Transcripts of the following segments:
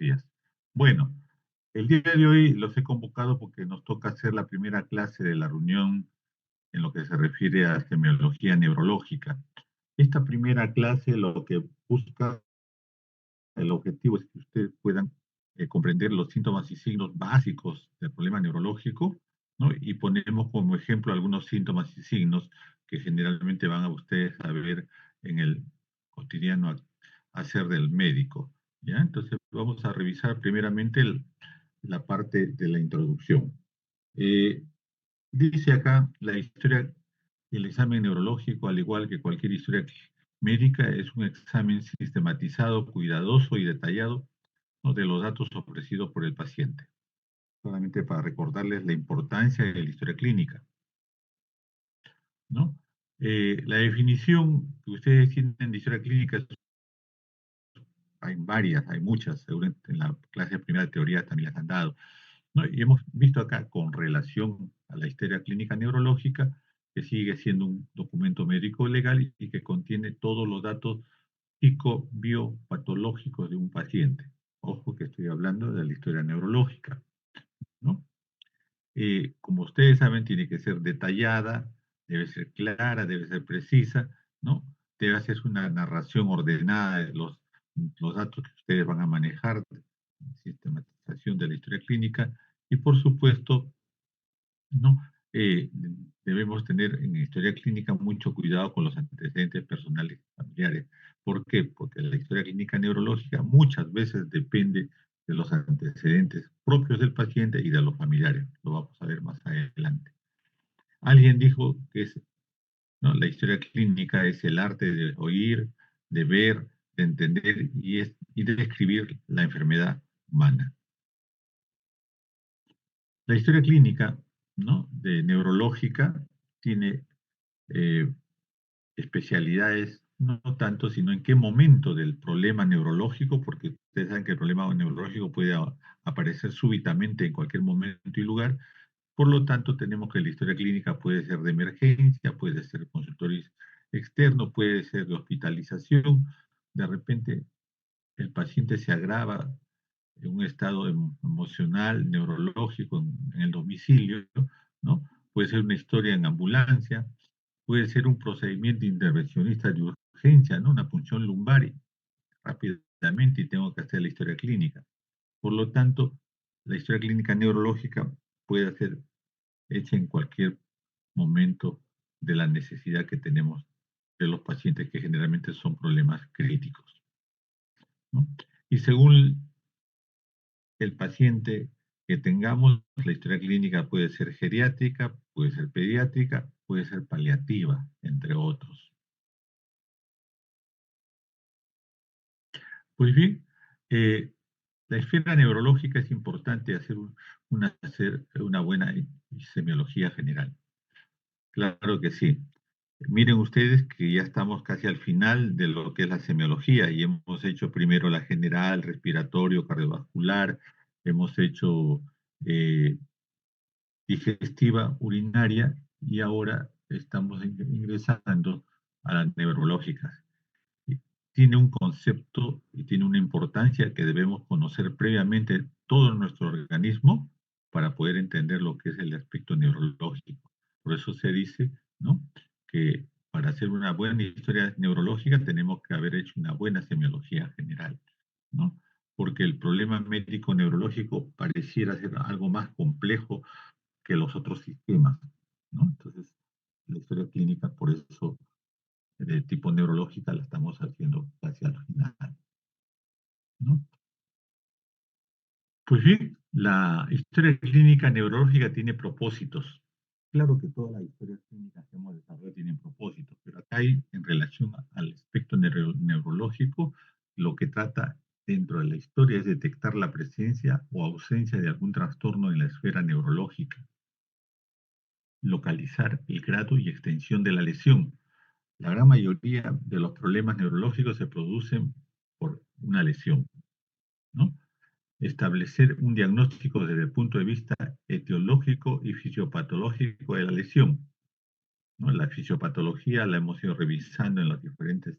días. Bueno, el día de hoy los he convocado porque nos toca hacer la primera clase de la reunión en lo que se refiere a semiología neurológica. Esta primera clase lo que busca, el objetivo es que ustedes puedan comprender los síntomas y signos básicos del problema neurológico, ¿no? Y ponemos como ejemplo algunos síntomas y signos que generalmente van a ustedes a ver en el cotidiano hacer del médico, ¿ya? Entonces vamos a revisar primeramente la parte de la introducción. Eh, Dice acá, la historia del examen neurológico, al igual que cualquier historia médica, es un examen sistematizado, cuidadoso y detallado, ¿no?, de los datos ofrecidos por el paciente. Solamente para recordarles la importancia de la historia clínica, ¿no? La definición que ustedes tienen de historia clínica, hay varias, hay muchas, seguramente en la clase de primera teoría también las han dado, ¿no? Y hemos visto acá con relación a la historia clínica neurológica que sigue siendo un documento médico legal y que contiene todos los datos psicobiopatológicos de un paciente. Ojo que estoy hablando de la historia neurológica, ¿no? Como ustedes saben, tiene que ser detallada, debe ser clara, debe ser precisa, ¿no? Debe hacer una narración ordenada de los datos que ustedes van a manejar, sistematización de la historia clínica, y por supuesto, ¿no? Debemos tener en historia clínica mucho cuidado con los antecedentes personales y familiares. ¿Por qué? Porque la historia clínica neurológica muchas veces depende de los antecedentes propios del paciente y de los familiares. Lo vamos a ver más adelante. Alguien dijo que ¿no?, la historia clínica es el arte de oír, de ver, de entender y de describir la enfermedad humana. La historia clínica, ¿no?, de neurológica tiene eh, especialidades, no tanto, sino en qué momento del problema neurológico, porque ustedes saben que el problema neurológico puede aparecer súbitamente en cualquier momento y lugar. Por lo tanto, tenemos que la historia clínica puede ser de emergencia, puede ser consultorio externo, puede ser de hospitalización. De repente, el paciente se agrava en un estado emocional, neurológico en el domicilio, ¿no? Puede ser una historia en ambulancia, puede ser un procedimiento intervencionista de urgencia, ¿no? Una punción lumbar y rápidamente y tengo que hacer la historia clínica. Por lo tanto, la historia clínica neurológica puede ser hecha en cualquier momento de la necesidad que tenemos de los pacientes, que generalmente son problemas críticos, ¿no? Y según el paciente que tengamos, la historia clínica puede ser geriátrica, puede ser pediátrica, puede ser paliativa, entre otros. Pues bien, eh, la esfera neurológica es importante hacer una buena semiología general. Claro que sí. Miren ustedes que ya estamos casi al final de lo que es la semiología y hemos hecho primero la general, respiratorio, cardiovascular, hemos hecho eh, digestiva, urinaria y ahora estamos ingresando a las neurológicas. Y tiene un concepto y tiene una importancia que debemos conocer previamente todo nuestro organismo para poder entender lo que es el aspecto neurológico. Por eso se dice, ¿no?, que para hacer una buena historia neurológica tenemos que haber hecho una buena semiología general, ¿no? Porque el problema médico neurológico pareciera ser algo más complejo que los otros sistemas, ¿no? Entonces, la historia clínica, por eso, de tipo neurológica, la estamos haciendo casi al final, ¿no? Pues bien, la historia clínica neurológica tiene propósitos. Claro que todas las historias clínicas que hemos desarrollado tienen propósitos, pero acá hay, en relación al aspecto neurológico, lo que trata dentro de la historia es detectar la presencia o ausencia de algún trastorno en la esfera neurológica, localizar el grado y extensión de la lesión. La gran mayoría de los problemas neurológicos se producen por una lesión, ¿no? Establecer un diagnóstico desde el punto de vista etiológico y fisiopatológico de la lesión, ¿no? La fisiopatología la hemos ido revisando en las diferentes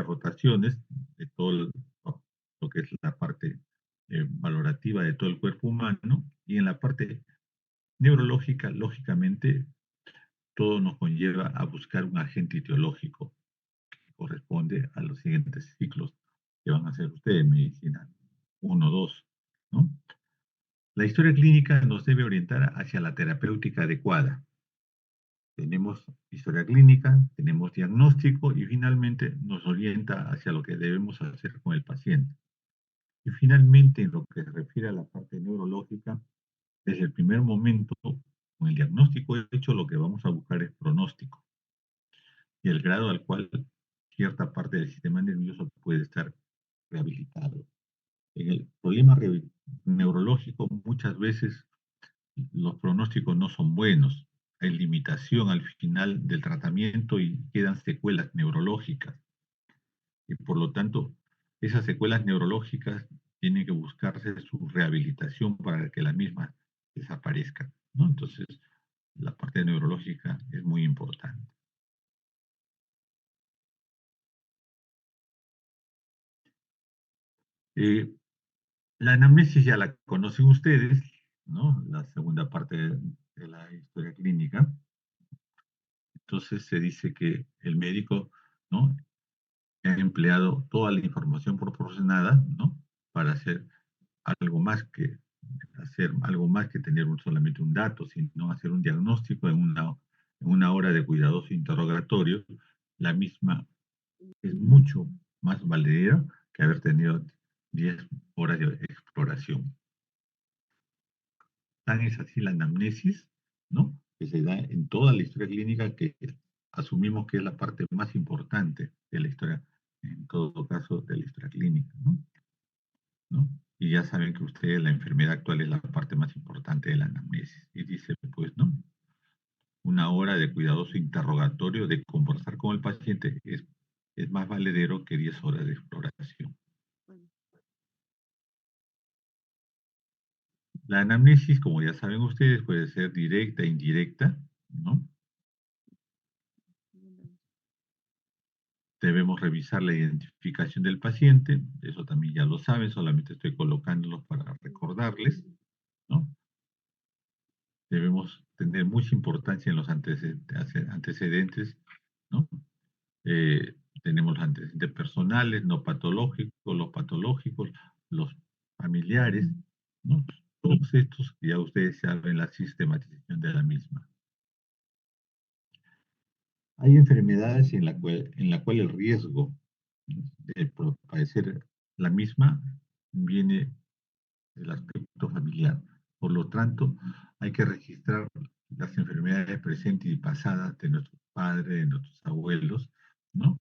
rotaciones de todo lo que es la parte valorativa de todo el cuerpo humano, y en la parte neurológica, lógicamente, todo nos conlleva a buscar un agente etiológico que corresponde a los siguientes ciclos que van a hacer ustedes, medicina uno, 2, ¿no? La historia clínica nos debe orientar hacia la terapéutica adecuada. Tenemos historia clínica, tenemos diagnóstico y finalmente nos orienta hacia lo que debemos hacer con el paciente. Y finalmente, en lo que se refiere a la parte neurológica, desde el primer momento, con el diagnóstico hecho, lo que vamos a buscar es pronóstico y el grado al cual cierta parte del sistema nervioso puede estar rehabilitado. En el problema neurológico, muchas veces los pronósticos no son buenos. Hay limitación al final del tratamiento y quedan secuelas neurológicas. Y por lo tanto, esas secuelas neurológicas tienen que buscarse su rehabilitación para que la misma desaparezca, ¿no? Entonces, la parte neurológica es muy importante. Eh, la anamnesis ya la conocen ustedes, ¿no? La segunda parte de la historia clínica. Entonces se dice que el médico, ¿no?, ha empleado toda la información proporcionada, ¿no?, para algo más que hacer algo más que tener solamente un dato, sino hacer un diagnóstico en una hora de cuidadoso interrogatorio. La misma es mucho más valedera que haber tenido 10 horas de exploración. Tan es así la anamnesis, ¿no?, que se da en toda la historia clínica, que asumimos que es la parte más importante de la historia, en todo caso, de la historia clínica, ¿no? ¿No? Y ya saben que ustedes, la enfermedad actual es la parte más importante de la anamnesis. Y dice, pues, ¿no? Una hora de cuidadoso interrogatorio, de conversar con el paciente, es más valedero que 10 horas de exploración. La anamnesis, como ya saben ustedes, puede ser directa e indirecta, ¿no? Debemos revisar la identificación del paciente, eso también ya lo saben, solamente estoy colocándolos para recordarles, ¿no? Debemos tener mucha importancia en los antecedentes, ¿no? Tenemos los antecedentes personales, no patológicos, los patológicos, los familiares, ¿no? Todos estos, ya ustedes saben la sistematización de la misma. Hay enfermedades en la cual el riesgo de padecer la misma viene del aspecto familiar. Por lo tanto, hay que registrar las enfermedades presentes y pasadas de nuestros padres, de nuestros abuelos, ¿no?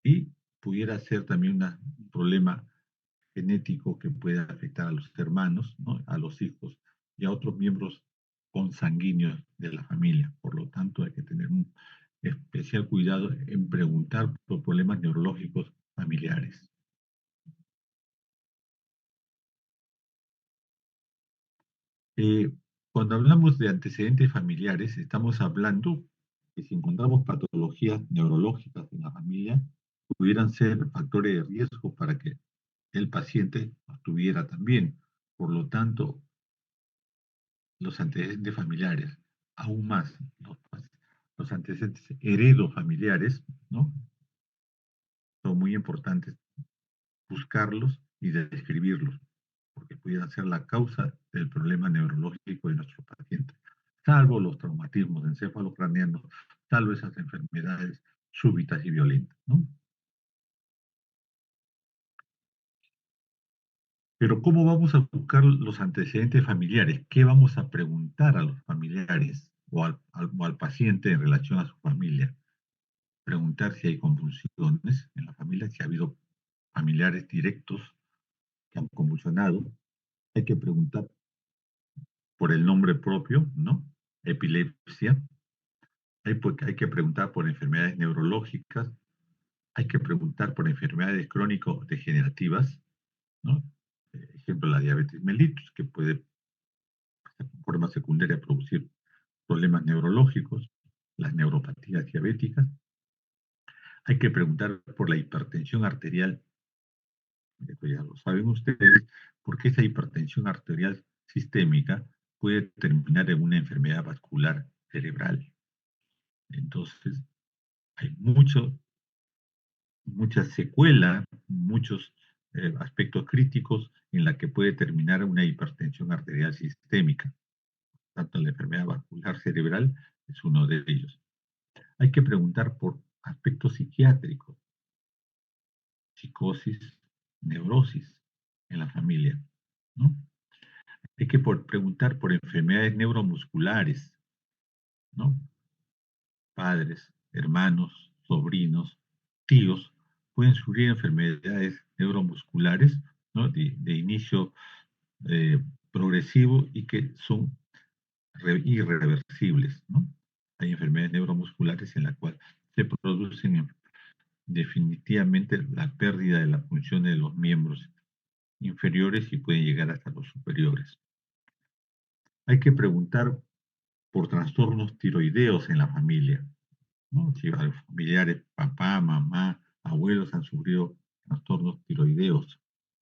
Y pudiera ser también un problema genético que pueda afectar a los hermanos, ¿no?, a los hijos y a otros miembros consanguíneos de la familia. Por lo tanto, hay que tener un especial cuidado en preguntar por problemas neurológicos familiares. Eh, Cuando hablamos de antecedentes familiares, estamos hablando que si encontramos patologías neurológicas en la familia, pudieran ser factores de riesgo para que el paciente los tuviera también. Por lo tanto, los antecedentes familiares, aún más los antecedentes heredofamiliares, ¿no?, son muy importantes buscarlos y describirlos, porque pudieran ser la causa del problema neurológico de nuestro paciente, salvo los traumatismos encefalocraneanos, salvo esas enfermedades súbitas y violentas, ¿no? Pero ¿cómo vamos a buscar los antecedentes familiares? ¿Qué vamos a preguntar a los familiares o al paciente en relación a su familia? Preguntar si hay convulsiones en la familia, si ha habido familiares directos que han convulsionado. Hay que preguntar por el nombre propio, ¿no? Epilepsia. Hay que preguntar por enfermedades neurológicas. Hay que preguntar por enfermedades crónico-degenerativas, ¿no? Ejemplo, la diabetes mellitus, que puede, de forma secundaria, producir problemas neurológicos, las neuropatías diabéticas. Hay que preguntar por la hipertensión arterial esto ya lo saben ustedes, porque esa hipertensión arterial sistémica puede terminar en una enfermedad vascular cerebral. Entonces, hay mucha secuela, muchos aspectos críticos en la que puede terminar una hipertensión arterial sistémica. Tanto la enfermedad vascular cerebral es uno de ellos. Hay que preguntar por aspectos psiquiátricos, psicosis, neurosis en la familia, ¿no? Hay que preguntar por enfermedades neuromusculares, ¿no? Padres, hermanos, sobrinos, tíos pueden sufrir enfermedades neuromusculares, ¿no? De inicio progresivo y que son irreversibles, ¿no? Hay enfermedades neuromusculares en las cuales se producen definitivamente la pérdida de las funciones de los miembros inferiores y pueden llegar hasta los superiores. Hay que preguntar por trastornos tiroideos en la familia, ¿no? Si los familiares, papá, mamá, abuelos han sufrido trastornos tiroideos,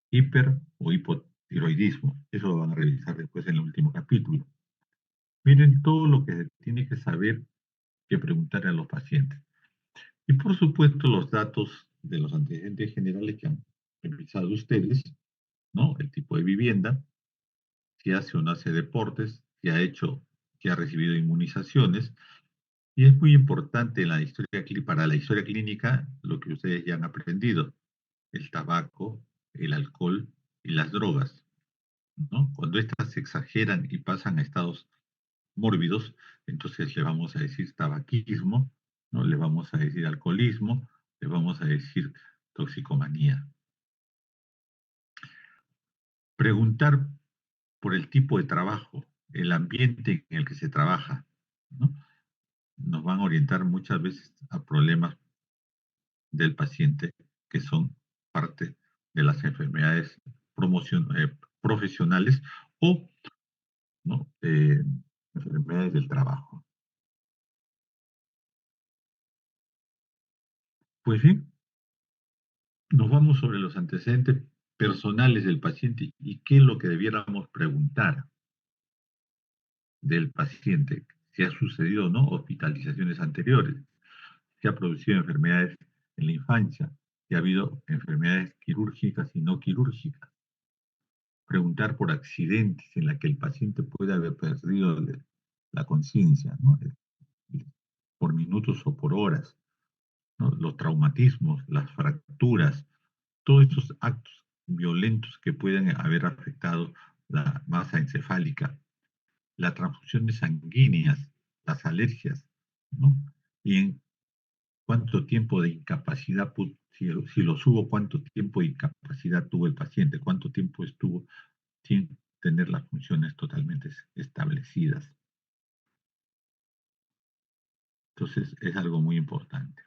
hiper o hipotiroidismo. Eso lo van a revisar después en el último capítulo. Miren todo lo que se tiene que saber que preguntar a los pacientes. Y por supuesto los datos de los antecedentes generales que han revisado ustedes, ¿no? El tipo de vivienda, si hace o no hace deportes, si ha hecho, si ha recibido inmunizaciones. Y es muy importante en la historia, para la historia clínica lo que ustedes ya han aprendido, el tabaco, el alcohol y las drogas, ¿no? Cuando estas se exageran y pasan a estados mórbidos, entonces le vamos a decir tabaquismo, ¿no? Le vamos a decir alcoholismo, le vamos a decir toxicomanía. Preguntar por el tipo de trabajo, el ambiente en el que se trabaja, ¿no? Nos van a orientar muchas veces a problemas del paciente que son parte de las enfermedades profesionales o, ¿no? Enfermedades del trabajo. Pues bien, nos vamos sobre los antecedentes personales del paciente y qué es lo que debiéramos preguntar del paciente, si ha sucedido o no hospitalizaciones anteriores, si ha producido enfermedades en la infancia, si ha habido enfermedades quirúrgicas y no quirúrgicas. Preguntar por accidentes en la que el paciente puede haber perdido la conciencia, ¿no? Por minutos o por horas, ¿no? Los traumatismos, las fracturas, todos estos actos violentos que pueden haber afectado la masa encefálica, las transfusiones sanguíneas, las alergias, ¿no? Y en cuánto tiempo de incapacidad, si los hubo, cuánto tiempo de incapacidad tuvo el paciente, cuánto tiempo estuvo sin tener las funciones totalmente establecidas. Entonces, es algo muy importante.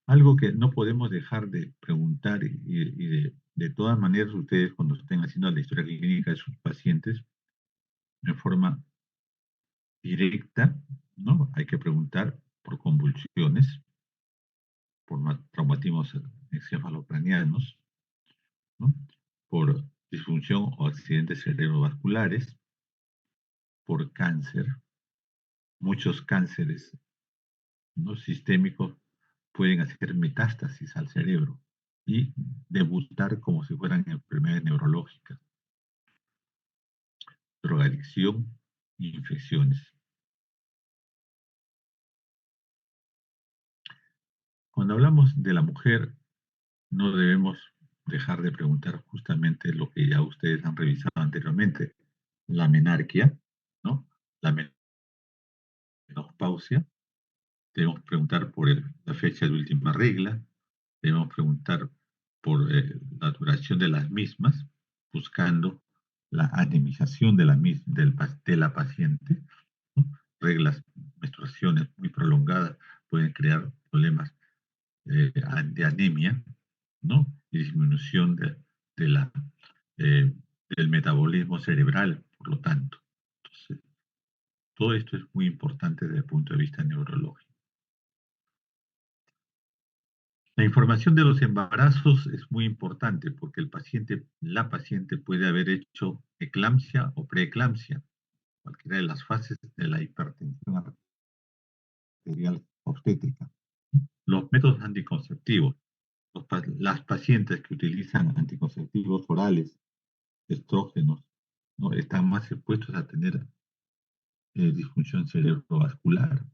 Algo que no podemos dejar de preguntar y de todas maneras ustedes cuando estén haciendo la historia clínica de sus pacientes, de forma directa, ¿no? Hay que preguntar por convulsiones, por traumatismos encefalocranianos, ¿no? Por disfunción o accidentes cerebrovasculares, por cáncer. Muchos cánceres, ¿no? Sistémicos pueden hacer metástasis al cerebro y debutar como si fueran enfermedades neurológicas, drogadicción e infecciones. Cuando hablamos de la mujer, no debemos dejar de preguntar justamente lo que ya ustedes han revisado anteriormente, la menarquia, ¿no? La menopausia. Debemos preguntar por la fecha de última regla, debemos preguntar por la duración de las mismas, buscando la anemización de la paciente, ¿no? Reglas, menstruaciones muy prolongadas pueden crear problemas de anemia, ¿no? Y disminución de la, eh, del metabolismo cerebral, por lo tanto. Entonces, todo esto es muy importante desde el punto de vista neurológico. La información de los embarazos es muy importante porque la paciente puede haber hecho eclampsia o preeclampsia, cualquiera de las fases de la hipertensión arterial obstétrica. Los métodos anticonceptivos. Las pacientes que utilizan anticonceptivos orales, estrógenos, ¿no? Están más expuestos a tener disfunción cerebrovascular,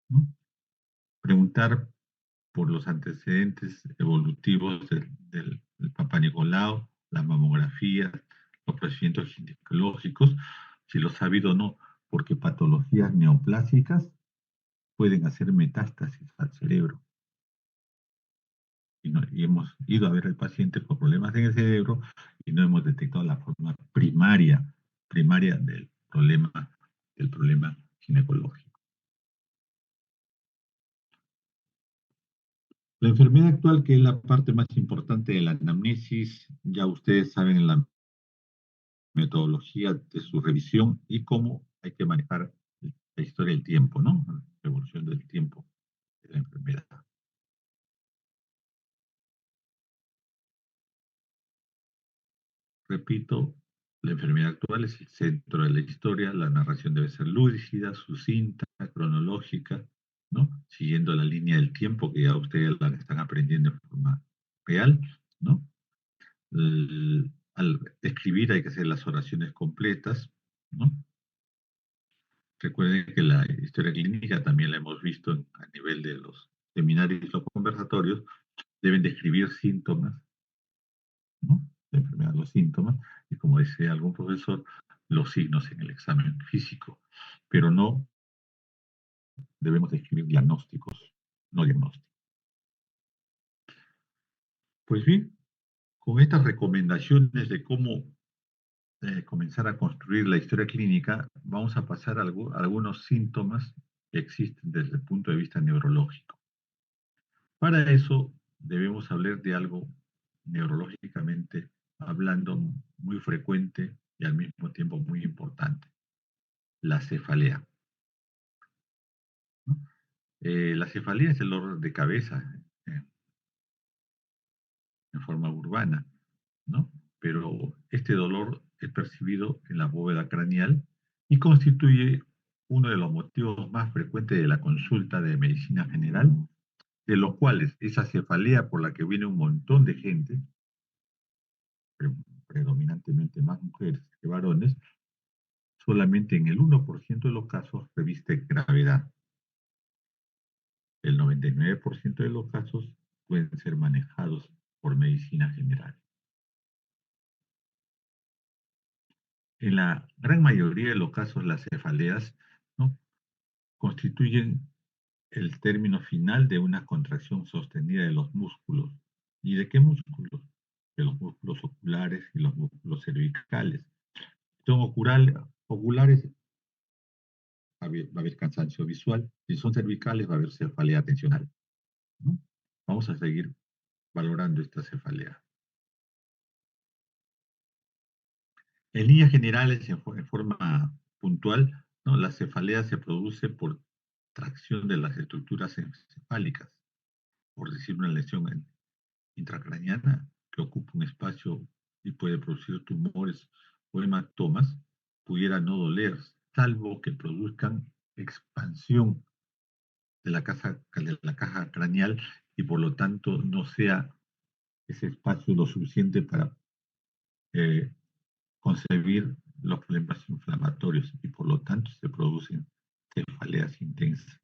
¿no? Preguntar por los antecedentes evolutivos del Papa Nicolau, la mamografía, los procedimientos ginecológicos, si lo sabido o no, porque patologías neoplásicas pueden hacer metástasis al cerebro. Y hemos ido a ver al paciente con problemas en el cerebro y no hemos detectado la forma primaria del problema ginecológico. La enfermedad actual, que es la parte más importante de la anamnesis, ya ustedes saben la metodología de su revisión y cómo hay que manejar la historia del tiempo, ¿no? La evolución del tiempo de la enfermedad. Repito, la enfermedad actual es el centro de la historia, la narración debe ser lúcida, sucinta, cronológica, ¿no? Siguiendo la línea del tiempo que ya ustedes la están aprendiendo de forma real, ¿no? Al escribir hay que hacer las oraciones completas, ¿no? Recuerden que la historia clínica también la hemos visto a nivel de los seminarios y los conversatorios, deben describir síntomas, ¿no? La enfermedad, los síntomas, y como dice algún profesor, los signos en el examen físico, pero no debemos describir diagnósticos, no diagnósticos. Pues bien, con estas recomendaciones de cómo comenzar a construir la historia clínica, vamos a pasar a algunos síntomas que existen desde el punto de vista neurológico. Para eso debemos hablar de algo neurológicamente hablando muy frecuente y al mismo tiempo muy importante, la cefalea, ¿no? La cefalea es el dolor de cabeza eh, en forma urbana, ¿no? Pero este dolor es percibido en la bóveda craneal y constituye uno de los motivos más frecuentes de la consulta de medicina general, de los cuales esa cefalea por la que viene un montón de gente, predominantemente más mujeres que varones, solamente en el 1% de los casos reviste gravedad. El 99% de los casos pueden ser manejados por medicina general. En la gran mayoría de los casos, las cefaleas, ¿no?, constituyen el término final de una contracción sostenida de los músculos. ¿Y de qué músculos? De los músculos oculares y los músculos cervicales. Son oculares, va a haber cansancio visual. Si son cervicales, va a haber cefalea tensional, ¿no? Vamos a seguir valorando esta cefalea. En líneas generales, en forma puntual, ¿no?, la cefalea se produce por tracción de las estructuras encefálicas, por decir una lesión intracraneana que ocupa un espacio y puede producir tumores o hematomas, pudiera no doler, salvo que produzcan expansión de la caja craneal y por lo tanto no sea ese espacio lo suficiente para eh, concebir los problemas inflamatorios y por lo tanto se producen cefaleas intensas.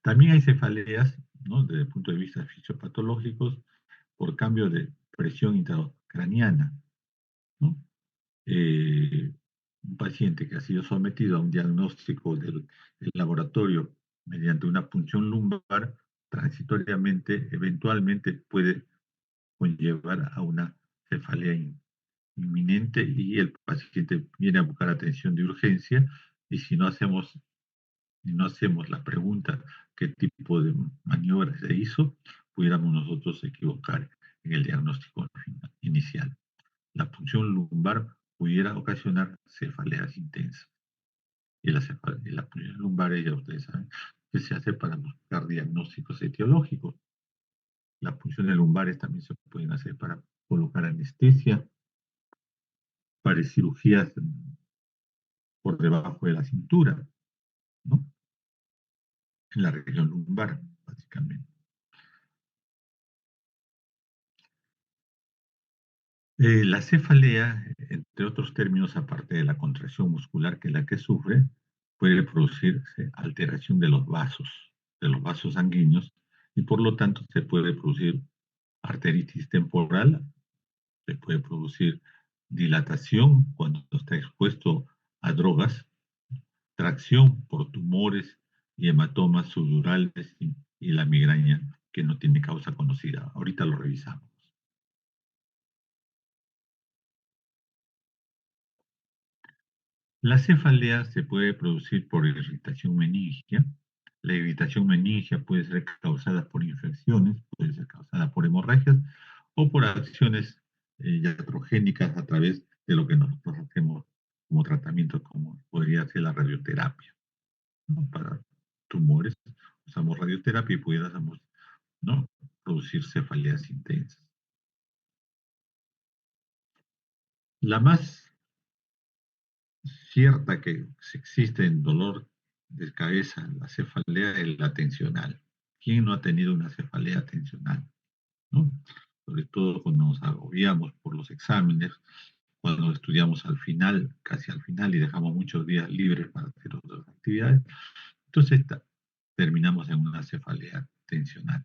También hay cefaleas, ¿no?, desde el punto de vista fisiopatológicos, por cambio de presión intracraniana, ¿no? Un paciente que ha sido sometido a un diagnóstico del laboratorio mediante una punción lumbar, transitoriamente, eventualmente puede conllevar a una cefalea inminente y el paciente viene a buscar atención de urgencia y si no hacemos la pregunta qué tipo de maniobra se hizo, pudiéramos nosotros equivocar en el diagnóstico inicial. La punción lumbar pudiera ocasionar cefaleas intensas. Y la punción lumbar, ya ustedes saben, que se hace para buscar diagnósticos etiológicos. Las punciones lumbares también se pueden hacer para colocar anestesia, para cirugías por debajo de la cintura, ¿no? En la región lumbar, básicamente. La cefalea, entre otros términos, aparte de la contracción muscular que es la que sufre, puede producirse alteración de los vasos sanguíneos, y por lo tanto se puede producir arteritis temporal, se puede producir dilatación cuando está expuesto a drogas, tracción por tumores y hematomas subdurales y la migraña que no tiene causa conocida. Ahorita lo revisamos. La cefalea se puede producir por irritación meningia. La irritación meningia puede ser causada por infecciones, puede ser causada por hemorragias o por acciones iatrogénicas a través de lo que nosotros hacemos como tratamiento, como podría ser la radioterapia, ¿no? Para tumores usamos radioterapia y pudiéramos, ¿no?, producir cefaleas intensas. La más cierta que existe en dolor de cabeza, la cefalea es la tensional. ¿Quién no ha tenido una cefalea tensional? ¿No? Sobre todo cuando nos agobiamos por los exámenes, cuando estudiamos al final, casi al final, y dejamos muchos días libres para hacer otras actividades. Entonces terminamos en una cefalea tensional.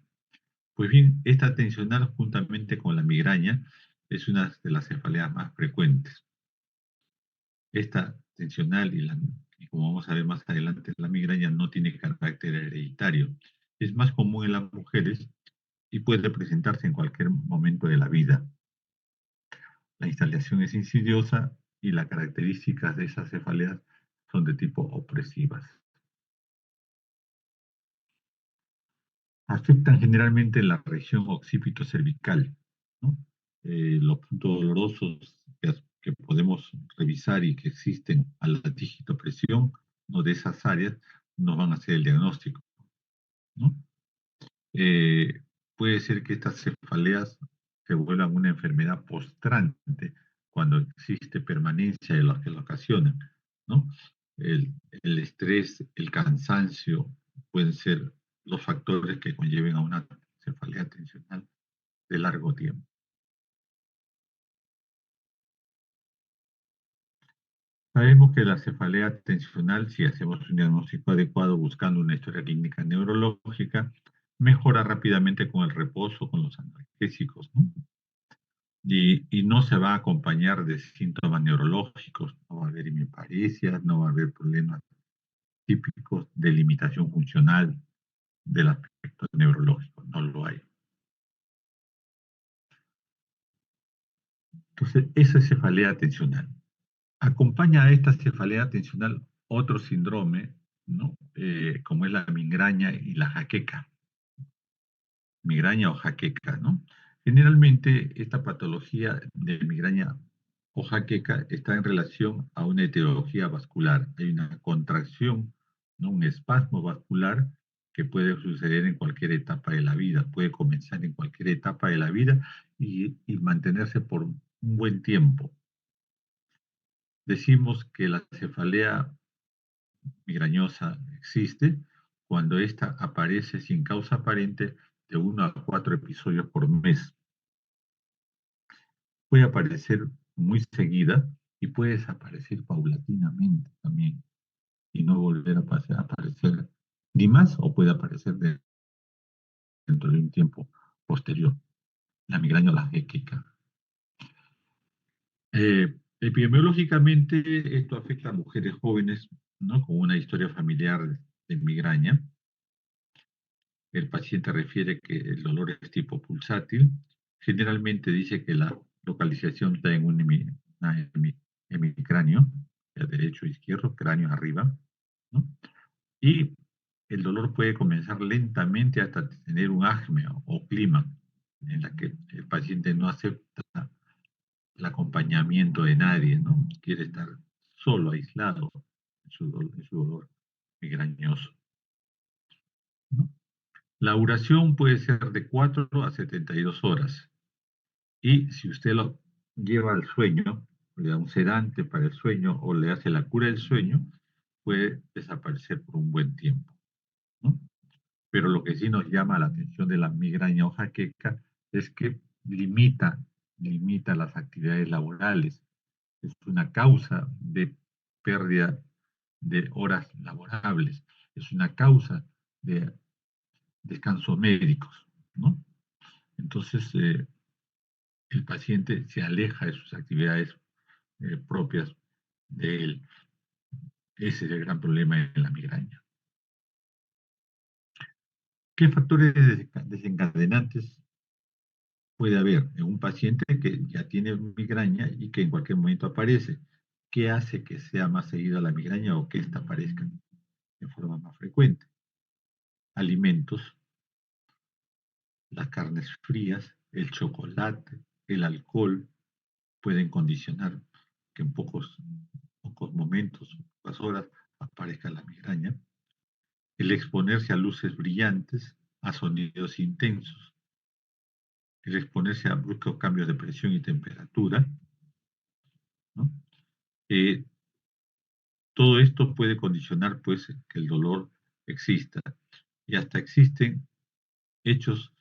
Pues bien, esta tensional, juntamente con la migraña, es una de las cefaleas más frecuentes. Esta tensional y como vamos a ver más adelante, la migraña no tiene carácter hereditario. Es más común en las mujeres y puede presentarse en cualquier momento de la vida. La instalación es insidiosa y las características de esas cefaleas son de tipo opresivas. Afectan generalmente la región occipito-cervical, ¿no? Los puntos dolorosos que podemos revisar y que existen a la digitopresión, ¿no?, de esas áreas, nos van a hacer el diagnóstico, ¿no? Eh, Puede ser que estas cefaleas se vuelvan una enfermedad postrante cuando existe permanencia de lo que lo ocasionan, ¿no? El estrés, el cansancio pueden ser los factores que conlleven a una cefalea tensional de largo tiempo. Sabemos que la cefalea tensional, si hacemos un diagnóstico adecuado buscando una historia clínica neurológica, mejora rápidamente con el reposo, con los analgésicos, ¿no? Y no se va a acompañar de síntomas neurológicos, no va a haber hemiparesias, no va a haber problemas típicos de limitación funcional del aspecto neurológico, no lo hay. Entonces, esa es cefalea tensional. Acompaña a esta cefalea tensional otro síndrome, ¿no? Como es la migraña y la jaqueca. Migraña o jaqueca, ¿no? Generalmente esta patología de migraña o jaqueca está en relación a una etiología vascular. Hay una contracción, ¿no?, un espasmo vascular que puede suceder en cualquier etapa de la vida, puede comenzar en cualquier etapa de la vida y mantenerse por un buen tiempo. Decimos que la cefalea migrañosa existe cuando ésta aparece sin causa aparente de 1 a 4 episodios por mes. Puede aparecer muy seguida y puede desaparecer paulatinamente también y no volver a aparecer ni más o puede aparecer dentro de un tiempo posterior. La migraña o la jaqueca. Epidemiológicamente esto afecta a mujeres jóvenes, ¿no?, con una historia familiar de migraña. El paciente refiere que el dolor es tipo pulsátil. Generalmente dice que la localización está en un hemicráneo, ya derecho e izquierdo, cráneo arriba, ¿no? Y el dolor puede comenzar lentamente hasta tener un acme o clima, en la que el paciente no acepta el acompañamiento de nadie, ¿no? Quiere estar solo, aislado en su dolor migrañoso. La duración puede ser de 4 a 72 horas. Y si usted lo lleva al sueño, le da un sedante para el sueño o le hace la cura del sueño, puede desaparecer por un buen tiempo, ¿no? Pero lo que sí nos llama la atención de la migraña o jaqueca es que limita las actividades laborales. Es una causa de pérdida de horas laborables, es una causa de descansos médicos, ¿no? Entonces, el paciente se aleja de sus actividades propias de él. Ese es el gran problema de la migraña. ¿Qué factores desencadenantes puede haber en un paciente que ya tiene migraña y que en cualquier momento aparece? ¿Qué hace que sea más seguida la migraña o que ésta aparezca de forma más frecuente? Alimentos, las carnes frías, el chocolate, el alcohol pueden condicionar que en pocos momentos, pocas horas, aparezca la migraña. El exponerse a luces brillantes, a sonidos intensos, el exponerse a bruscos cambios de presión y temperatura, ¿no? Eh, Todo esto puede condicionar pues que el dolor exista y hasta existen hechos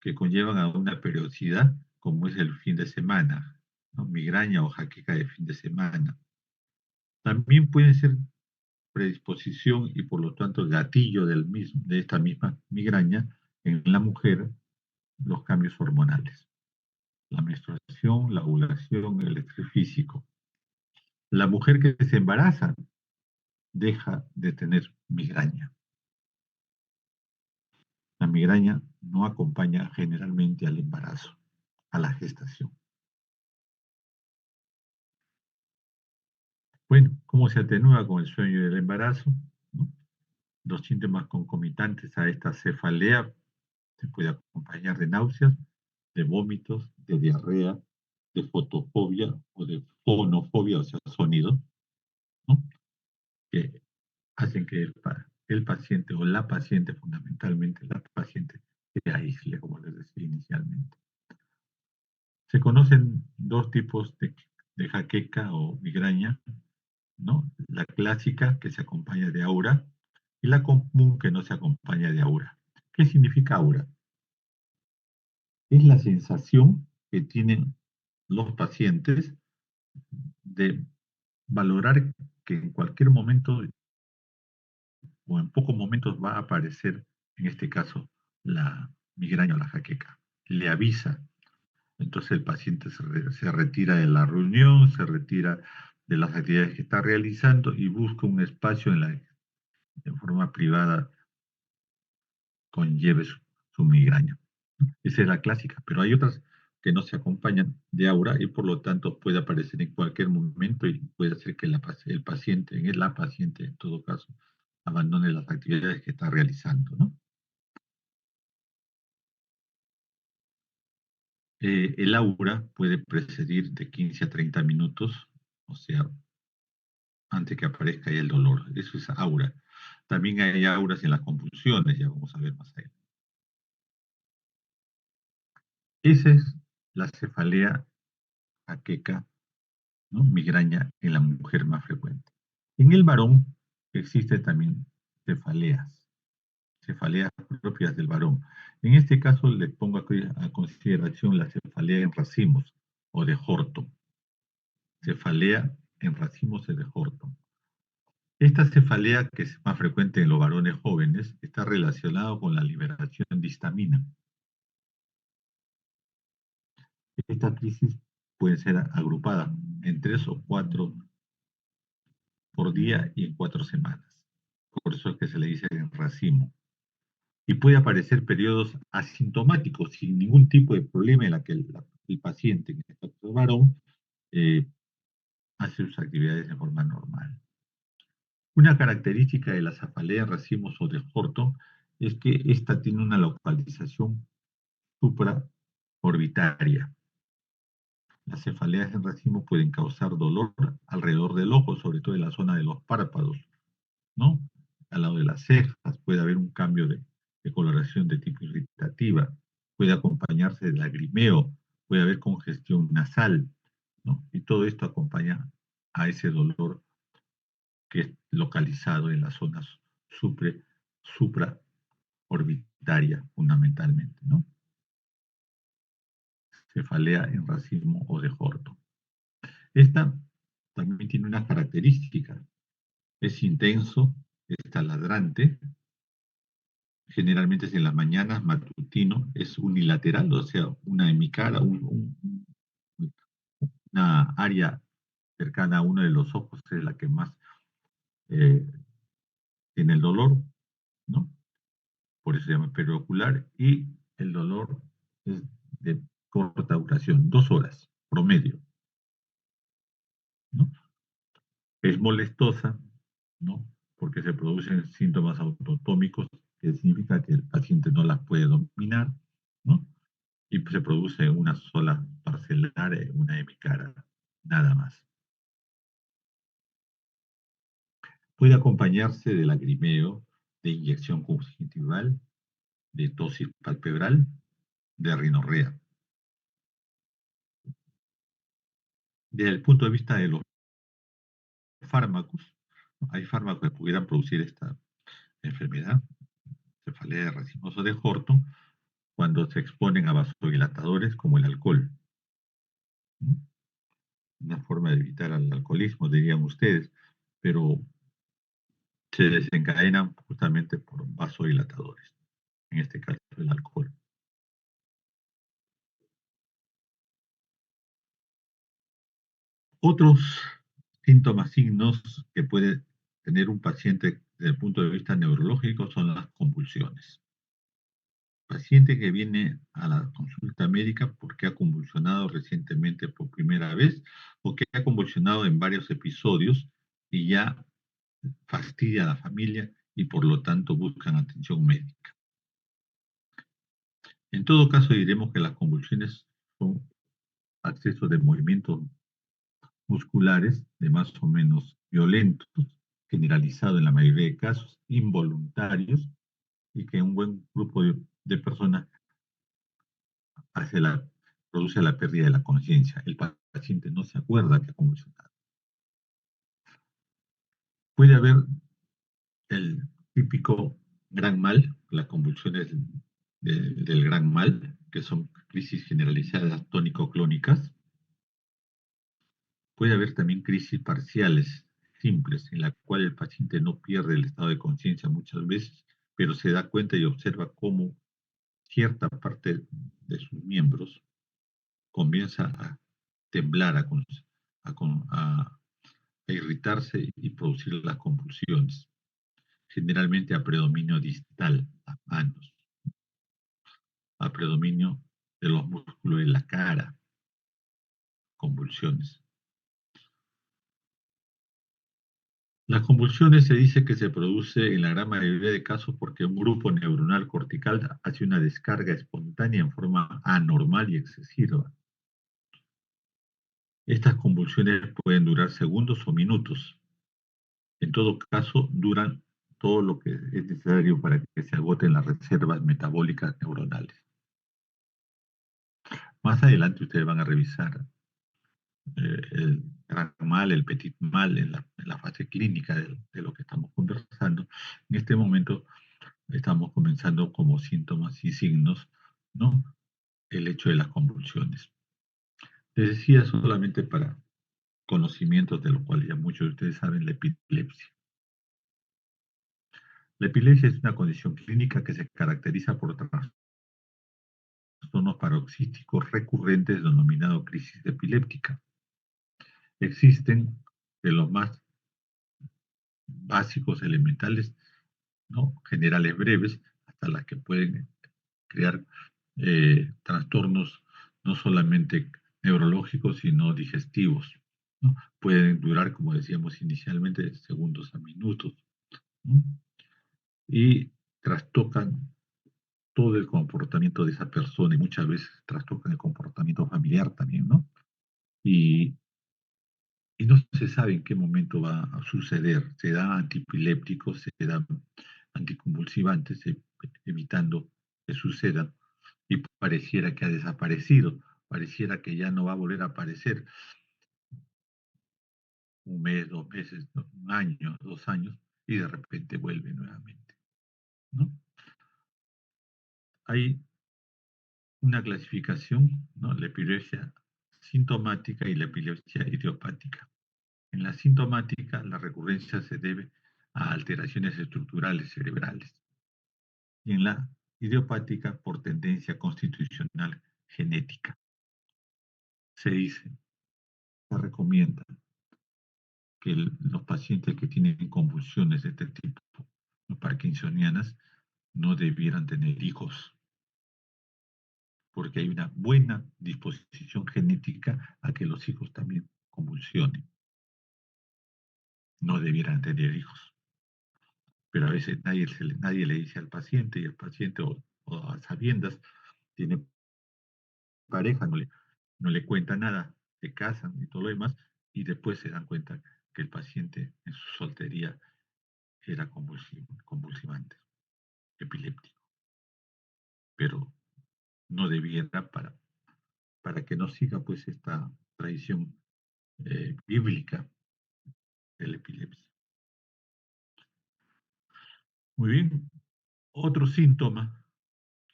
que conllevan a una periodicidad como es el fin de semana, ¿no? Migraña o jaqueca de fin de semana. También pueden ser predisposición y por lo tanto gatillo de esta misma migraña en la mujer los cambios hormonales, la menstruación, la ovulación, el estrés físico. La mujer que se embaraza deja de tener migraña. La migraña no acompaña generalmente al embarazo, a la gestación. Bueno, ¿cómo se atenúa con el sueño del embarazo? ¿No? Los síntomas concomitantes a esta cefalea se puede acompañar de náuseas, de vómitos, de diarrea, de fotofobia o de fonofobia, o sea, sonido, ¿no? Que hacen que el paciente o la paciente, fundamentalmente la paciente, se aísle, como les decía inicialmente. Se conocen dos tipos de jaqueca o migraña, ¿no? La clásica, que se acompaña de aura, y la común, que no se acompaña de aura. ¿Qué significa aura? Es la sensación que tienen los pacientes de valorar que en cualquier momento o en pocos momentos va a aparecer, en este caso, la migraña o la jaqueca. Le avisa. Entonces el paciente se retira de la reunión, se retira de las actividades que está realizando y busca un espacio de forma privada conlleve su migraña. Esa es la clásica, pero hay otras que no se acompañan de aura y por lo tanto puede aparecer en cualquier momento y puede hacer que el paciente, la paciente en todo caso, abandone las actividades que está realizando, ¿no? El aura puede precedir de 15 a 30 minutos, o sea, antes que aparezca ya el dolor. Eso es aura. También hay auras en las convulsiones, ya vamos a ver más allá. Esa es la cefalea jaqueca, ¿no? Migraña en la mujer más frecuente. En el varón existen también cefaleas, cefaleas propias del varón. En este caso le pongo aquí a consideración la cefalea en racimos o de Horton. Cefalea en racimos o de Horton. Esta cefalea, que es más frecuente en los varones jóvenes, está relacionada con la liberación de histamina. Esta crisis puede ser agrupada en 3 o 4 por día y en 4 semanas. Por eso es que se le dice en racimo. Y puede aparecer periodos asintomáticos, sin ningún tipo de problema en la que el paciente, en este caso varón, eh, hace sus actividades de forma normal. Una característica de la cefalea en racimos o de Horton es que esta tiene una localización supraorbitaria. Las cefaleas en racimo pueden causar dolor alrededor del ojo, sobre todo en la zona de los párpados, ¿no? Al lado de las cejas puede haber un cambio de de coloración de tipo irritativa, puede acompañarse de lagrimeo, puede haber congestión nasal, ¿no? Y todo esto acompaña a ese dolor que es localizado en las zonas supraorbitaria fundamentalmente, ¿no? Cefalea en racimo o de Horton. Esta también tiene una característica, es intenso, es taladrante, generalmente es en las mañanas, matutino, es unilateral, o sea, una hemicara, una área cercana a uno de los ojos es la que más eh, tiene el dolor, ¿no? Por eso se llama periocular, y el dolor es de corta duración, 2 horas promedio, ¿no? Es molestosa, ¿no? Porque se producen síntomas autotómicos, que significa que el paciente no las puede dominar, ¿no? Y se produce una sola parcelar, una hemicara, nada más. Puede acompañarse de lagrimeo, de inyección conjuntival, de tosis palpebral, de rinorrea. Desde el punto de vista de los fármacos, hay fármacos que pudieran producir esta enfermedad, cefalea de racimoso de Horton, cuando se exponen a vasodilatadores como el alcohol, ¿no? Una forma de evitar el alcoholismo, dirían ustedes, pero se desencadenan justamente por vasodilatadores, en este caso el alcohol. Otros síntomas, signos que puede tener un paciente desde el punto de vista neurológico son las convulsiones. Paciente que viene a la consulta médica porque ha convulsionado recientemente por primera vez o que ha convulsionado en varios episodios y ya fastidia a la familia y por lo tanto buscan atención médica. En todo caso diremos que las convulsiones son accesos de movimientos musculares de más o menos violentos, generalizado en la mayoría de casos, involuntarios, y que un buen grupo de personas hace produce la pérdida de la conciencia. El paciente no se acuerda que ha convulsionado. Puede haber el típico gran mal, las convulsiones del gran mal, que son crisis generalizadas tónico-clónicas. Puede haber también crisis parciales, simples, en la cual el paciente no pierde el estado de conciencia muchas veces, pero se da cuenta y observa cómo cierta parte de sus miembros comienza a temblar, a irritarse y producir las convulsiones, generalmente a predominio distal, a manos, a predominio de los músculos de la cara, convulsiones. Las convulsiones se dice que se produce en la gran mayoría de casos porque un grupo neuronal cortical hace una descarga espontánea en forma anormal y excesiva. Estas convulsiones pueden durar segundos o minutos. En todo caso, duran todo lo que es necesario para que se agoten las reservas metabólicas neuronales. Más adelante ustedes van a revisar el gran mal, el petit mal en la fase clínica de lo que estamos conversando. En este momento estamos comenzando como síntomas y signos, ¿no? El hecho de las convulsiones. Les decía solamente para conocimientos de lo cual ya muchos de ustedes saben, la epilepsia. La epilepsia es una condición clínica que se caracteriza por trastornos paroxísticos recurrentes denominados crisis epiléptica. Existen de los más básicos, elementales, ¿no? Generales breves, hasta las que pueden crear trastornos no solamente neurológicos, sino digestivos, ¿no? Pueden durar, como decíamos inicialmente, de segundos a minutos, ¿no? Y trastocan todo el comportamiento de esa persona y muchas veces trastocan el comportamiento familiar también, ¿no? Y, y no se sabe en qué momento va a suceder. Se da antipilépticos, se dan anticonvulsivantes, evitando que suceda, y pareciera que ha desaparecido, pareciera que ya no va a volver a aparecer un mes, 2 meses, ¿no? Un año, 2 años, y de repente vuelve nuevamente, ¿no? Hay una clasificación, ¿no? La epilepsia sintomática y la epilepsia idiopática. En la sintomática, la recurrencia se debe a alteraciones estructurales cerebrales, y en la idiopática por tendencia constitucional genética. Se dice, se recomienda que los pacientes que tienen convulsiones de este tipo, ¿no? Parkinsonianas, no debieran tener hijos, porque hay una buena disposición genética a que los hijos también convulsionen. No debieran tener hijos. Pero a veces nadie le dice al paciente, y el paciente, o a sabiendas, tiene pareja, no le cuenta nada, se casan y todo lo demás, y después se dan cuenta que el paciente en su soltería era convulsivante, epiléptico, pero no debiera, para que no siga pues esta tradición bíblica de la epilepsia. Muy bien, otro síntoma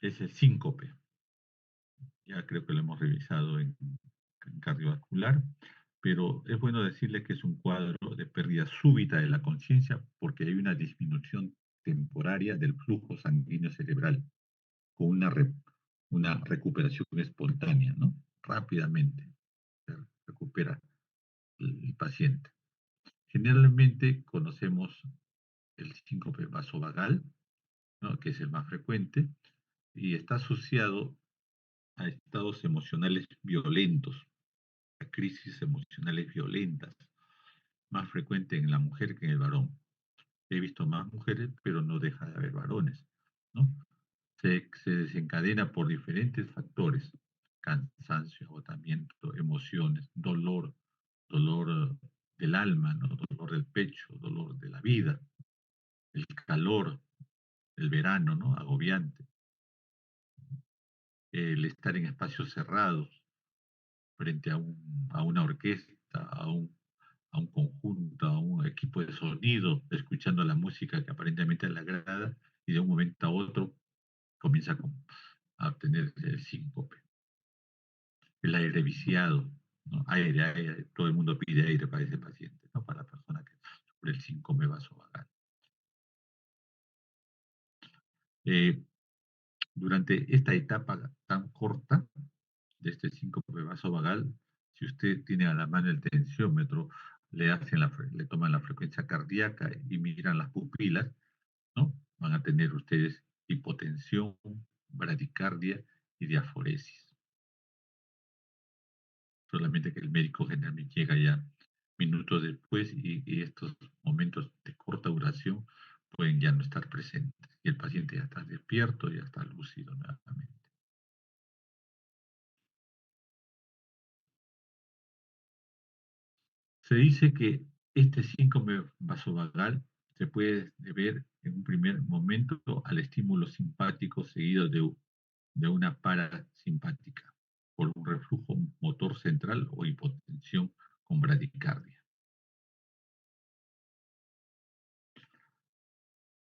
es el síncope. Ya creo que lo hemos revisado en cardiovascular, pero es bueno decirle que es un cuadro de pérdida súbita de la conciencia porque hay una disminución temporaria del flujo sanguíneo cerebral con una recuperación espontánea, ¿no? Rápidamente se recupera el paciente. Generalmente conocemos el síncope vasovagal, ¿no? Que es el más frecuente, y está asociado a estados emocionales violentos, a crisis emocionales violentas, más frecuente en la mujer que en el varón. He visto más mujeres, pero no deja de haber varones, ¿no? Se desencadena por diferentes factores: cansancio, agotamiento, emociones, dolor del alma, ¿no? Dolor del pecho, dolor de la vida, el calor, el verano, ¿no? Agobiante, el estar en espacios cerrados, frente a una orquesta, a un conjunto, a un equipo de sonido, escuchando la música que aparentemente le agrada, y de un momento a otro comienza a obtener el síncope. El aire viciado, ¿no? Aire, todo el mundo pide aire para ese paciente, ¿no? Para la persona que sufre el síncope vasovagal. Eh, Durante esta etapa tan corta de este síncope vasovagal, si usted tiene a la mano el tensiómetro, le toman la frecuencia cardíaca y miran las pupilas, ¿no? Van a tener ustedes hipotensión, bradicardia y diaforesis. Solamente que el médico generalmente llega ya minutos después, y estos momentos de corta duración pueden ya no estar presentes y el paciente ya está despierto, ya está lúcido nuevamente. Se dice que este síndrome vasovagal se puede deber en un primer momento al estímulo simpático seguido de una parasimpática por un reflujo motor central o hipotensión con bradicardia.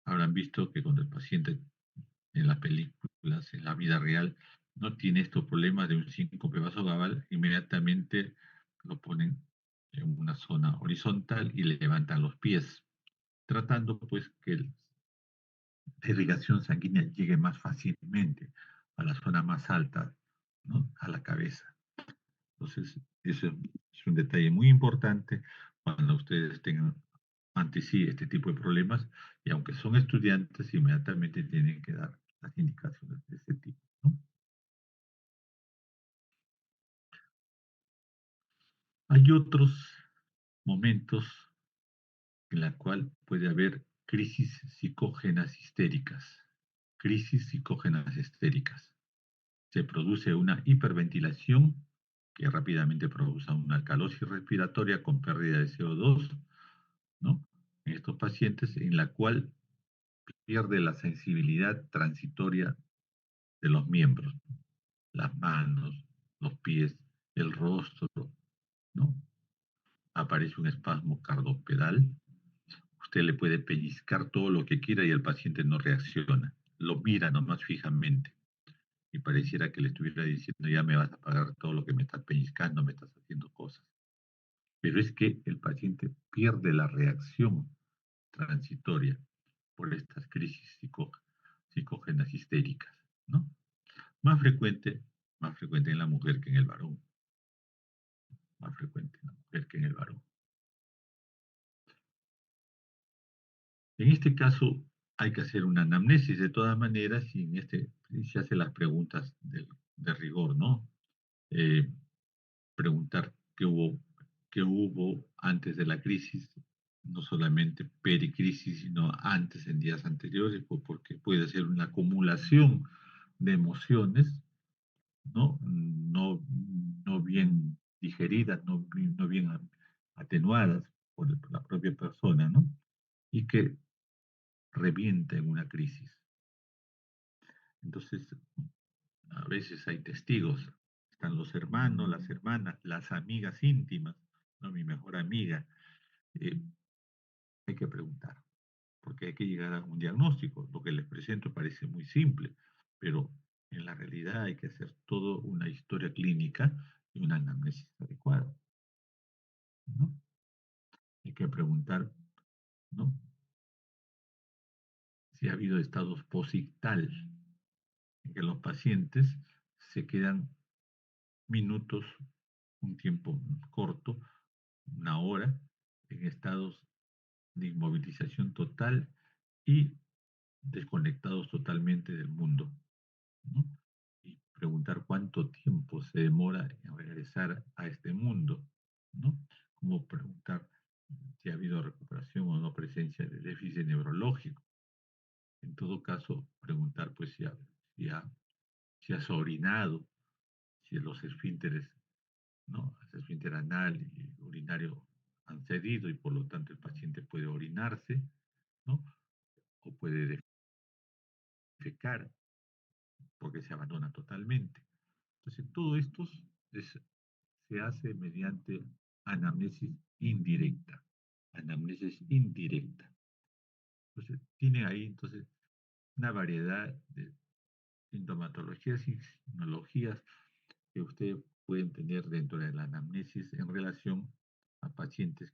Habrán visto que cuando el paciente en las películas, en la vida real, no tiene estos problemas de un síncope vasovagal, inmediatamente lo ponen en una zona horizontal y le levantan los pies, tratando pues que la irrigación sanguínea llegue más fácilmente a la zona más alta, ¿no? A la cabeza. Entonces, eso es un detalle muy importante cuando ustedes tengan ante sí este tipo de problemas, y aunque son estudiantes, inmediatamente tienen que dar las indicaciones de ese tipo, ¿no? Hay otros momentos en la cual puede haber crisis psicógenas histéricas. Crisis psicógenas histéricas. Se produce una hiperventilación que rápidamente produce una alcalosis respiratoria con pérdida de CO2, ¿no? En estos pacientes, en la cual pierde la sensibilidad transitoria de los miembros, las manos, los pies, el rostro, ¿no? Aparece un espasmo cardopedal. Usted le puede pellizcar todo lo que quiera y el paciente no reacciona. Lo mira nomás fijamente y pareciera que le estuviera diciendo, ya me vas a pagar todo lo que me estás pellizcando, me estás haciendo cosas. Pero es que el paciente pierde la reacción transitoria por estas crisis psicógenas histéricas, ¿no? Más frecuente, más frecuente en la mujer que en el varón, más frecuente en la mujer que en el varón. En este caso hay que hacer una anamnesis de todas maneras y en este se hace las preguntas de rigor, ¿no? Eh, Preguntar qué hubo antes de la crisis, no solamente pericrisis, sino antes, en días anteriores, porque puede ser una acumulación de emociones, ¿no? No bien digeridas, no bien atenuadas por la propia persona, ¿no? Y que revienta en una crisis. Entonces, a veces hay testigos, están los hermanos, las hermanas, las amigas íntimas, ¿no? Mi mejor amiga. eh, Hay que preguntar, porque hay que llegar a un diagnóstico. Lo que les presento parece muy simple, pero en la realidad hay que hacer toda una historia clínica y una anamnesis adecuada, ¿no? Hay que preguntar, ¿no? Si ha habido estados posictal, en que los pacientes se quedan minutos, un tiempo corto, una hora, en estados de inmovilización total y desconectados totalmente del mundo, ¿no? Y preguntar cuánto tiempo se demora en regresar a este mundo, ¿no? Como preguntar si ha habido recuperación o no presencia de déficit neurológico. En todo caso, preguntar pues si has orinado, si los esfínteres, ¿no? El esfínter anal y urinario han cedido y por lo tanto el paciente puede orinarse, ¿no? O puede defecar porque se abandona totalmente. Entonces, todo esto se hace mediante anamnesis indirecta. Anamnesis indirecta. Entonces, tiene ahí entonces una variedad de sintomatologías y signologías que ustedes pueden tener dentro de la anamnesis en relación a pacientes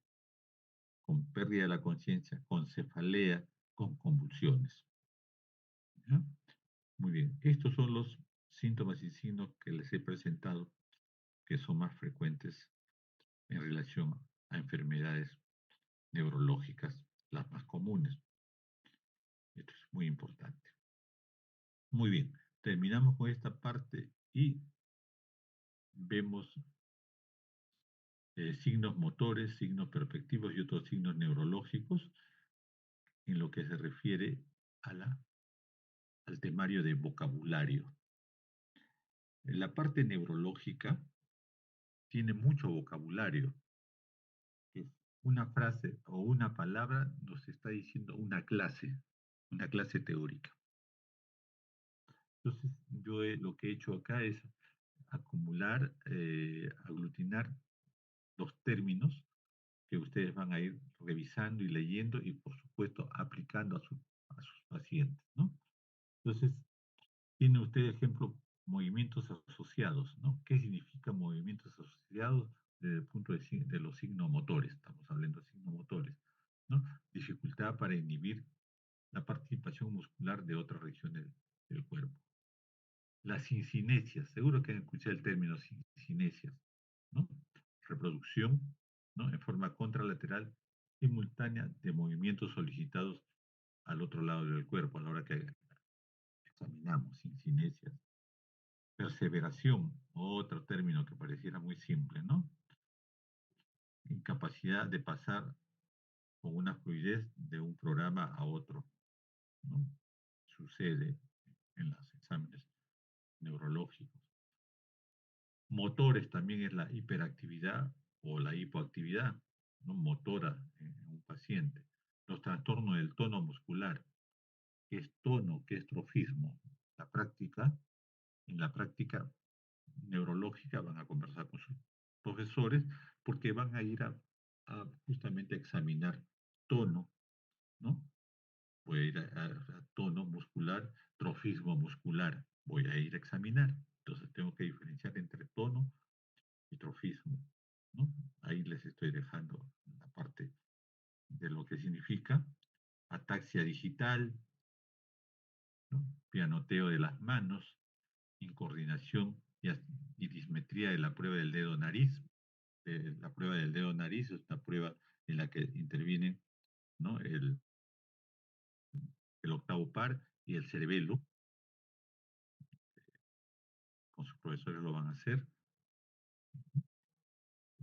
con pérdida de la conciencia, con cefalea, con convulsiones. ¿Ya? Muy bien, estos son los síntomas y signos que les he presentado, que son más frecuentes en relación a enfermedades neurológicas, las más comunes. Esto es muy importante. Muy bien, terminamos con esta parte y vemos signos motores, signos perspectivos y otros signos neurológicos en lo que se refiere a al temario de vocabulario. En la parte neurológica tiene mucho vocabulario. Es una frase o una palabra nos está diciendo una clase teórica. Entonces, lo que he hecho acá es acumular, aglutinar los términos que ustedes van a ir revisando y leyendo y, por supuesto, aplicando a sus pacientes, ¿no? Entonces, tiene usted ejemplo, movimientos asociados, ¿no? ¿Qué significa movimientos asociados desde el punto de los signomotores? Estamos hablando de signomotores, ¿no? Dificultad para inhibir la participación muscular de otras regiones del cuerpo. Las cincinesias, seguro que han escuchado el término cincinesias, ¿no? Reproducción, ¿no? En forma contralateral simultánea de movimientos solicitados al otro lado del cuerpo a la hora que examinamos cincinesias. Perseveración, otro término que pareciera muy simple, ¿no? Incapacidad de pasar con una fluidez de un programa a otro, ¿no? Sucede en los exámenes neurológicos. Motores también es la hiperactividad o la hipoactividad, ¿no? Motora en un paciente. Los trastornos del tono muscular, qué es tono, qué es trofismo. La práctica, en la práctica neurológica van a conversar con sus profesores porque van a ir a justamente examinar tono, ¿no? Voy a ir a tono muscular, trofismo muscular, voy a ir a examinar. Entonces tengo que diferenciar entre tono y trofismo, ¿no? Ahí les estoy dejando la parte de lo que significa ataxia digital, ¿no? Pianoteo de las manos, incoordinación y dismetría de la prueba del dedo nariz. La prueba del dedo nariz es una prueba en la que intervienen, ¿no? El octavo par y el cerebelo. Con sus profesores lo van a hacer.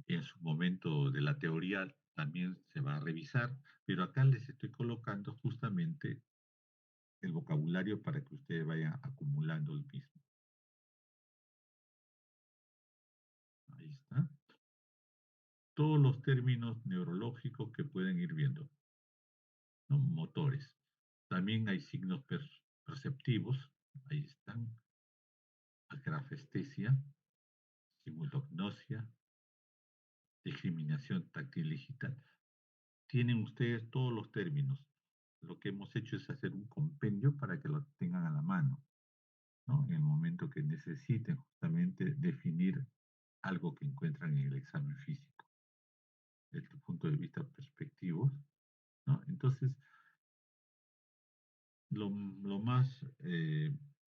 Y en su momento de la teoría también se va a revisar, pero acá les estoy colocando justamente el vocabulario para que ustedes vayan acumulando el mismo. Ahí está. Todos los términos neurológicos que pueden ir viendo, ¿no? Motores. También hay signos perceptivos. Ahí están. Agrafestesia, simulognosia, discriminación táctil digital. Tienen ustedes todos los términos. Lo que hemos hecho es hacer un compendio para que lo tengan a la mano, ¿no? En el momento que necesiten justamente definir algo que encuentran en el examen físico, desde el punto de vista perspectivos, ¿no? Entonces, lo más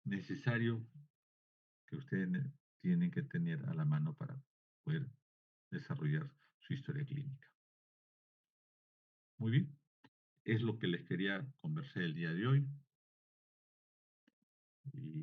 necesario que ustedes tienen que tener a la mano para poder desarrollar su historia clínica. Muy bien, es lo que les quería conversar el día de hoy. Y